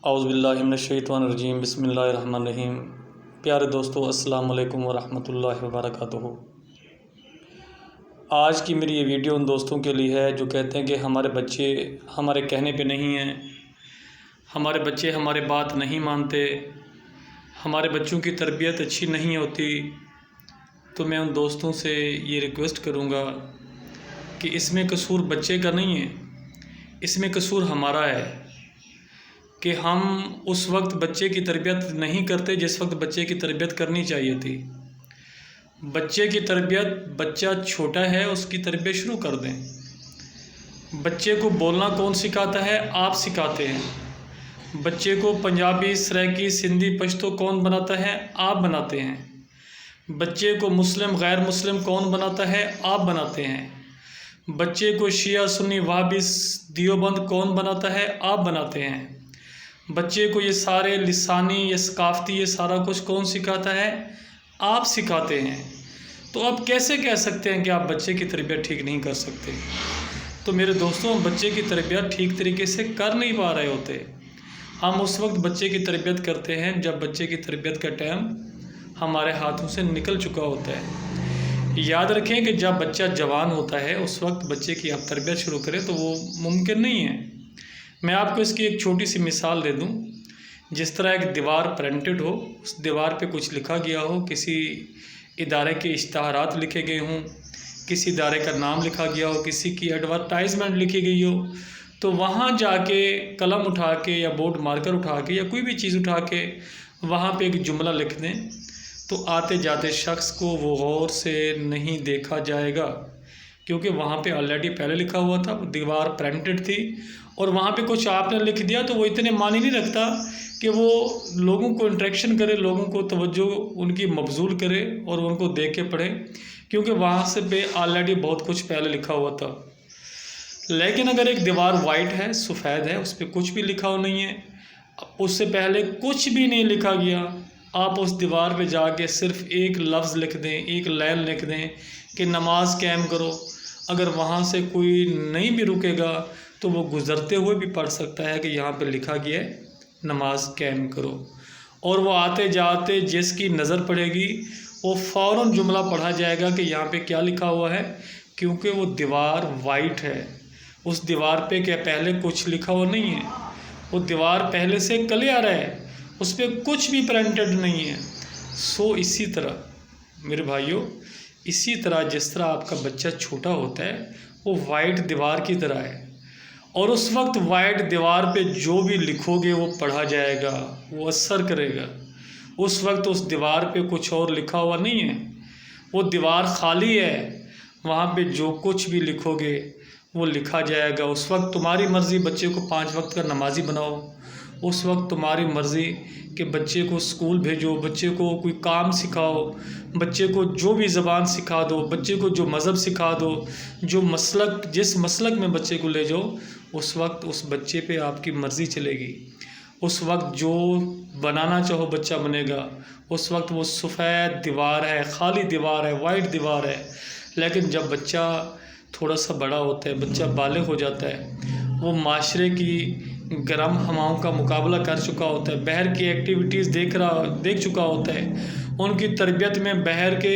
اعوذ باللہ من الشیطان الرجیم، بسم اللہ الرحمن الرحیم۔ پیارے دوستو، السلام علیکم ورحمۃ اللہ وبرکاتہ۔ آج کی میری یہ ویڈیو ان دوستوں کے لیے ہے جو کہتے ہیں کہ ہمارے بچے ہمارے کہنے پہ نہیں ہیں، ہمارے بچے ہمارے بات نہیں مانتے، ہمارے بچوں کی تربیت اچھی نہیں ہوتی۔ تو میں ان دوستوں سے یہ ریکویسٹ کروں گا کہ اس میں قصور بچے کا نہیں ہے، اس میں قصور ہمارا ہے کہ ہم اس وقت بچے کی تربیت نہیں کرتے جس وقت بچے کی تربیت کرنی چاہیے تھی۔ بچے کی تربیت، بچہ چھوٹا ہے اس کی تربیت شروع کر دیں۔ بچے کو بولنا کون سکھاتا ہے؟ آپ سکھاتے ہیں۔ بچے کو پنجابی، سرائکی، سندھی، پشتو کون بناتا ہے؟ آپ بناتے ہیں۔ بچے کو مسلم، غیر مسلم کون بناتا ہے؟ آپ بناتے ہیں۔ بچے کو شیعہ، سنی، وہابی، دیوبند کون بناتا ہے؟ آپ بناتے ہیں۔ بچے کو یہ سارے لسانی، یہ ثقافتی، یہ سارا کچھ کون سکھاتا ہے؟ آپ سکھاتے ہیں۔ تو اب کیسے کہہ سکتے ہیں کہ آپ بچے کی تربیت ٹھیک نہیں کر سکتے؟ تو میرے دوستوں، بچے کی تربیت ٹھیک طریقے سے کر نہیں پا رہے ہوتے۔ ہم اس وقت بچے کی تربیت کرتے ہیں جب بچے کی تربیت کا ٹائم ہمارے ہاتھوں سے نکل چکا ہوتا ہے۔ یاد رکھیں کہ جب بچہ جوان ہوتا ہے اس وقت بچے کی آپ تربیت شروع کریں تو وہ ممکن نہیں ہے۔ میں آپ کو اس کی ایک چھوٹی سی مثال دے دوں۔ جس طرح ایک دیوار پرنٹڈ ہو، اس دیوار پہ کچھ لکھا گیا ہو، کسی ادارے کے اشتہارات لکھے گئے ہوں، کسی ادارے کا نام لکھا گیا ہو، کسی کی ایڈورٹائزمنٹ لکھی گئی ہو، تو وہاں جا کے قلم اٹھا کے یا بورڈ مارکر اٹھا کے یا کوئی بھی چیز اٹھا کے وہاں پہ ایک جملہ لکھ دیں تو آتے جاتے شخص کو وہ غور سے نہیں دیکھا جائے گا، کیونکہ وہاں پہ آلریڈی پہلے لکھا ہوا تھا، دیوار پرنٹڈ تھی، اور وہاں پہ کچھ آپ نے لکھ دیا تو وہ اتنے معنی نہیں رکھتا کہ وہ لوگوں کو انٹریکشن کرے، لوگوں کو توجہ ان کی مبذول کرے اور ان کو دیکھ کے پڑھے، کیونکہ وہاں سے پہ آلریڈی بہت کچھ پہلے لکھا ہوا تھا۔ لیکن اگر ایک دیوار وائٹ ہے، سفید ہے، اس پہ کچھ بھی لکھا ہوا نہیں ہے، اس سے پہلے کچھ بھی نہیں لکھا گیا، آپ اس دیوار پہ جا کے صرف ایک لفظ لکھ دیں، ایک لائن لکھ دیں کہ نماز قائم کرو، اگر وہاں سے کوئی نہیں بھی رکے گا تو وہ گزرتے ہوئے بھی پڑھ سکتا ہے کہ یہاں پہ لکھا گیا ہے نماز قائم کرو، اور وہ آتے جاتے جس کی نظر پڑے گی وہ فوراً جملہ پڑھا جائے گا کہ یہاں پہ کیا لکھا ہوا ہے، کیونکہ وہ دیوار وائٹ ہے۔ اس دیوار پہ کیا پہلے کچھ لکھا ہوا نہیں ہے، وہ دیوار پہلے سے کلیئر ہے، اس پہ کچھ بھی پرنٹڈ نہیں ہے۔ اسی طرح میرے بھائیوں، اسی طرح جس طرح آپ کا بچہ چھوٹا ہوتا ہے وہ وائٹ دیوار کی طرح ہے، اور اس وقت وائٹ دیوار پہ جو بھی لکھو گے وہ پڑھا جائے گا، وہ اثر کرے گا۔ اس وقت اس دیوار پہ کچھ اور لکھا ہوا نہیں ہے، وہ دیوار خالی ہے، وہاں پہ جو کچھ بھی لکھو گے وہ لکھا جائے گا۔ اس وقت تمہاری مرضی بچے کو 5 وقت کا نمازی بناؤ، اس وقت تمہاری مرضی کہ بچے کو اسکول بھیجو، بچے کو کوئی کام سکھاؤ، بچے کو جو بھی زبان سکھا دو، بچے کو جو مذہب سکھا دو، جو مسلک، جس مسلک میں بچے کو لے جاؤ، اس وقت اس بچے پہ آپ کی مرضی چلے گی۔ اس وقت جو بنانا چاہو بچہ بنے گا۔ اس وقت وہ سفید دیوار ہے، خالی دیوار ہے، وائٹ دیوار ہے۔ لیکن جب بچہ تھوڑا سا بڑا ہوتا ہے، بچہ بالغ ہو جاتا ہے، وہ معاشرے کی گرم ہواؤں کا مقابلہ کر چکا ہوتا ہے، باہر کی ایکٹیویٹیز دیکھ چکا ہوتا ہے، ان کی تربیت میں باہر کے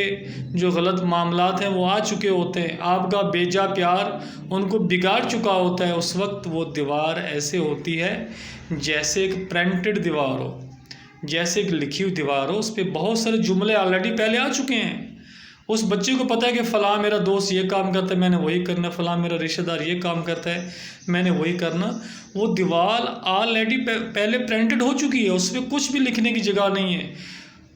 جو غلط معاملات ہیں وہ آ چکے ہوتے ہیں، آپ کا بیجا پیار ان کو بگاڑ چکا ہوتا ہے۔ اس وقت وہ دیوار ایسے ہوتی ہے جیسے ایک پرنٹڈ دیوار ہو، جیسے ایک لکھی ہوئی دیوار ہو، اس پہ بہت سارے جملے آلریڈی پہلے آ چکے ہیں۔ اس بچے کو پتہ ہے کہ فلاں میرا دوست یہ کام کرتا ہے، میں نے وہی کرنا، فلاں میرا رشتہ دار یہ کام کرتا ہے، میں نے وہی کرنا۔ وہ دیوار آلریڈی پہلے پرنٹڈ ہو چکی ہے، اس پہ کچھ بھی لکھنے کی جگہ نہیں ہے۔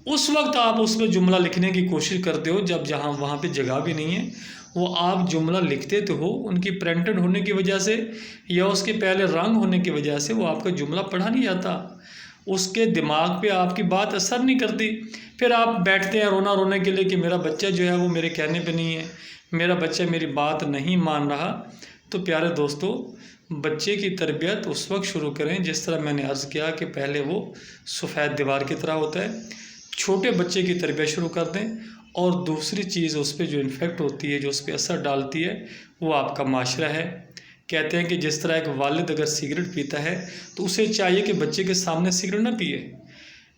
اس وقت آپ اس پہ جملہ لکھنے کی کوشش کرتے ہو جب جہاں وہاں پہ جگہ بھی نہیں ہے، وہ آپ جملہ لکھتے تو ہو، ان کی پرنٹڈ ہونے کی وجہ سے یا اس کے پہلے رنگ ہونے کی وجہ سے وہ آپ کا جملہ پڑھا نہیں جاتا، اس کے دماغ پہ آپ کی بات اثر نہیں کرتی۔ پھر آپ بیٹھتے ہیں رونے کے لیے کہ میرا بچہ جو ہے وہ میرے کہنے پہ نہیں ہے، میرا بچہ میری بات نہیں مان رہا۔ تو پیارے دوستو، بچے کی تربیت اس وقت شروع کریں جس طرح میں نے عرض کیا کہ پہلے وہ سفید دیوار کی طرح ہوتا ہے، چھوٹے بچے کی تربیت شروع کر دیں، اور دوسری چیز اس پہ جو انفیکٹ ہوتی ہے، جو اس پہ اثر ڈالتی ہے، وہ آپ کا معاشرہ ہے۔ کہتے ہیں کہ جس طرح ایک والد اگر سگریٹ پیتا ہے تو اسے چاہیے کہ بچے کے سامنے سگریٹ نہ پیے۔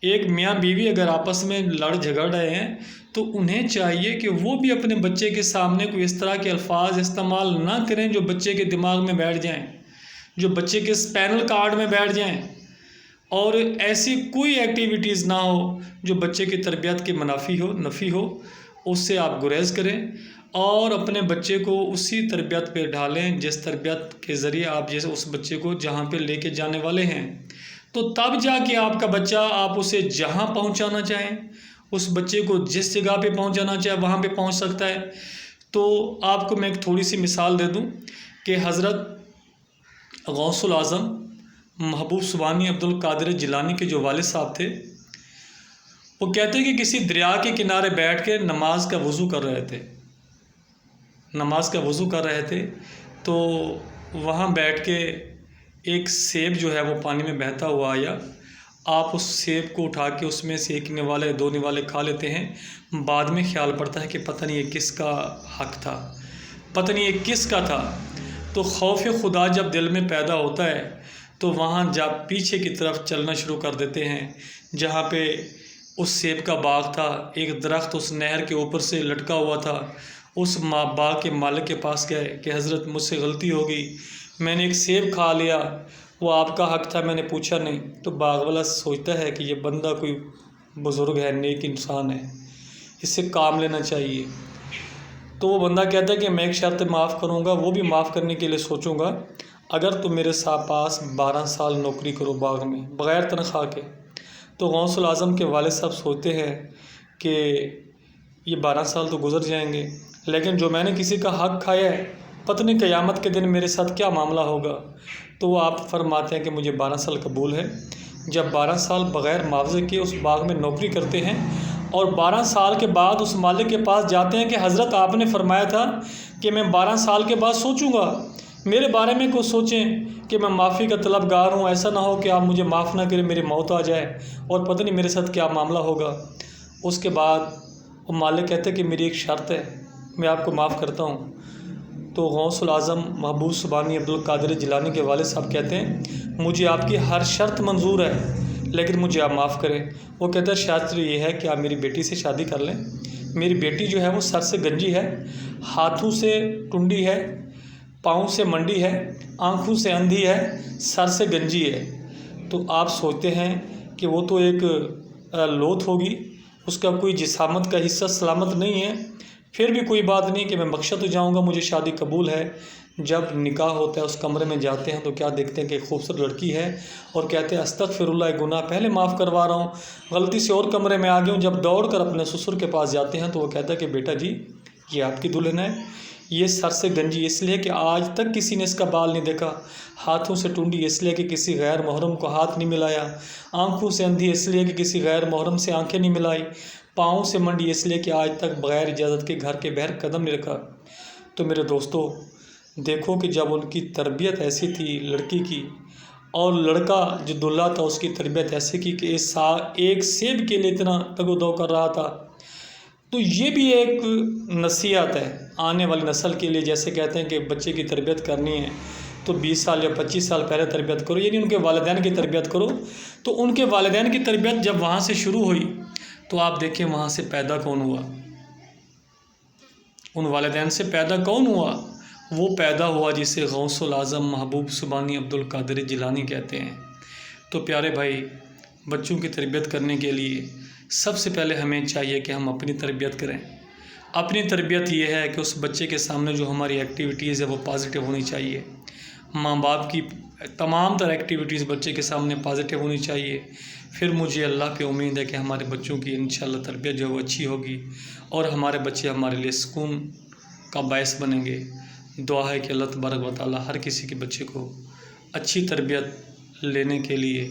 ایک میاں بیوی اگر آپس میں لڑ جھگڑ رہے ہیں تو انہیں چاہیے کہ وہ بھی اپنے بچے کے سامنے کوئی اس طرح کے الفاظ استعمال نہ کریں جو بچے کے دماغ میں بیٹھ جائیں، جو بچے کے اسپینل کارڈ میں بیٹھ جائیں، اور ایسی کوئی ایکٹیویٹیز نہ ہو جو بچے کی تربیت کے نفی ہو، اس سے آپ گریز کریں اور اپنے بچے کو اسی تربیت پہ ڈھالیں جس تربیت کے ذریعے آپ جیسے اس بچے کو جہاں پہ لے کے جانے والے ہیں، تو تب جا کے آپ کا بچہ آپ اسے جہاں پہنچانا چاہیں، اس بچے کو جس جگہ پہ پہنچانا چاہے وہاں پہ پہنچ سکتا ہے۔ تو آپ کو میں ایک تھوڑی سی مثال دے دوں کہ حضرت غوث العظم محبوب سبحانی عبد القادر جیلانی کے جو والد صاحب تھے، وہ کہتے ہیں کہ کسی دریا کے کنارے بیٹھ کے نماز کا وضو کر رہے تھے تو وہاں بیٹھ کے ایک سیب جو ہے وہ پانی میں بہتا ہوا آیا۔ آپ اس سیب کو اٹھا کے اس میں سے ایک نوالے دو نوالے کھا لیتے ہیں، بعد میں خیال پڑتا ہے کہ پتہ نہیں یہ کس کا حق تھا، پتہ نہیں یہ کس کا تھا۔ تو خوف خدا جب دل میں پیدا ہوتا ہے تو وہاں جب پیچھے کی طرف چلنا شروع کر دیتے ہیں، جہاں پہ اس سیب کا باغ تھا، ایک درخت اس نہر کے اوپر سے لٹکا ہوا تھا، اس باغ کے مالک کے پاس گئے کہ حضرت مجھ سے غلطی ہو گئی، میں نے ایک سیب کھا لیا، وہ آپ کا حق تھا، میں نے پوچھا نہیں۔ تو باغ والا سوچتا ہے کہ یہ بندہ کوئی بزرگ ہے، نیک انسان ہے، اس سے کام لینا چاہیے۔ تو وہ بندہ کہتا ہے کہ میں ایک شرط معاف کروں گا، وہ بھی معاف کرنے کے لیے سوچوں گا، اگر تم میرے پاس 12 سال نوکری کرو باغ میں بغیر تنخواہ کے۔ تو غوث العظم کے والد صاحب سوچتے ہیں کہ یہ 12 سال تو گزر جائیں گے، لیکن جو میں نے کسی کا حق کھایا ہے، پتہ نہیں قیامت کے دن میرے ساتھ کیا معاملہ ہوگا۔ تو وہ آپ فرماتے ہیں کہ مجھے 12 سال قبول ہے۔ جب 12 سال بغیر معاوضے کے اس باغ میں نوکری کرتے ہیں اور 12 سال کے بعد اس مالک کے پاس جاتے ہیں کہ حضرت آپ نے فرمایا تھا کہ میں 12 سال کے بعد سوچوں گا، میرے بارے میں کچھ سوچیں کہ میں معافی کا طلبگار ہوں، ایسا نہ ہو کہ آپ مجھے معاف نہ کریں، میری موت آ جائے اور پتہ نہیں میرے ساتھ کیا معاملہ ہوگا۔ اس کے بعد وہ مالک کہتے ہیں کہ میری ایک شرط ہے، میں آپ کو معاف کرتا ہوں۔ تو غوث العظم محبوب سبحانی عبد القادر جیلانی کے والد صاحب کہتے ہیں مجھے آپ کی ہر شرط منظور ہے، لیکن مجھے آپ معاف کریں۔ وہ کہتا ہے شرط یہ ہے کہ آپ میری بیٹی سے شادی کر لیں۔ میری بیٹی جو ہے وہ سر سے گنجی ہے، ہاتھوں سے ٹنڈی ہے، پاؤں سے منڈی ہے، آنکھوں سے اندھی ہے، سر سے گنجی ہے۔ تو آپ سوچتے ہیں کہ وہ تو ایک لوتھ ہوگی، اس کا کوئی جسامت کا حصہ سلامت نہیں ہے، پھر بھی کوئی بات نہیں کہ میں بخشا تو جاؤں گا، مجھے شادی قبول ہے۔ جب نکاح ہوتا ہے اس کمرے میں جاتے ہیں تو کیا دیکھتے ہیں کہ ایک خوبصورت لڑکی ہے اور کہتے ہیں استغفر اللہ، گناہ پہلے معاف کروا رہا ہوں، غلطی سے اور کمرے میں آ گیا ہوں۔ جب دوڑ کر اپنے سسر کے پاس جاتے ہیں تو وہ کہتا ہے کہ بیٹا جی یہ آپ کی دلہن ہے، یہ سر سے گنجی اس لیے کہ آج تک کسی نے اس کا بال نہیں دیکھا، ہاتھوں سے ٹونڈی اس لیے کہ کسی غیر محرم کو ہاتھ نہیں ملایا، آنکھوں سے اندھی اس لیے کہ کسی غیر محرم سے آنکھیں نہیں ملائی، پاؤں سے منڈی اس لیے کہ آج تک بغیر اجازت کے گھر کے باہر قدم نہیں رکھا۔ تو میرے دوستو دیکھو کہ جب ان کی تربیت ایسی تھی لڑکی کی، اور لڑکا جو دلہا تھا اس کی تربیت ایسی کی کہ ایک سیب کے لیے اتنا تگ و دو کر رہا تھا۔ تو یہ بھی ایک نصیحت ہے آنے والی نسل کے لیے، جیسے کہتے ہیں کہ بچے کی تربیت کرنی ہے تو 20 سال یا 25 سال پہلے تربیت کرو، یعنی ان کے والدین کی تربیت کرو۔ تو ان کے والدین کی تربیت جب وہاں سے شروع ہوئی تو آپ دیکھیں وہاں سے پیدا کون ہوا، ان والدین سے پیدا کون ہوا؟ وہ پیدا ہوا جسے غوث العظم محبوب سبحانی عبد القادر جیلانی کہتے ہیں۔ تو پیارے بھائی، بچوں کی تربیت کرنے کے لیے سب سے پہلے ہمیں چاہیے کہ ہم اپنی تربیت کریں۔ اپنی تربیت یہ ہے کہ اس بچے کے سامنے جو ہماری ایکٹیویٹیز ہے وہ پازیٹیو ہونی چاہیے۔ ماں باپ کی تمام تر ایکٹیویٹیز بچے کے سامنے پازیٹیو ہونی چاہیے۔ پھر مجھے اللہ پہ امید ہے کہ ہمارے بچوں کی انشاءاللہ تربیت جو ہے وہ اچھی ہوگی اور ہمارے بچے ہمارے لیے سکون کا باعث بنیں گے۔ دعا ہے کہ اللہ تبارک و تعالی ہر کسی کے بچے کو اچھی تربیت لینے کے لیے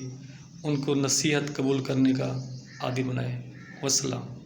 ان کو نصیحت قبول کرنے کا عادی بنائے۔ والسلام۔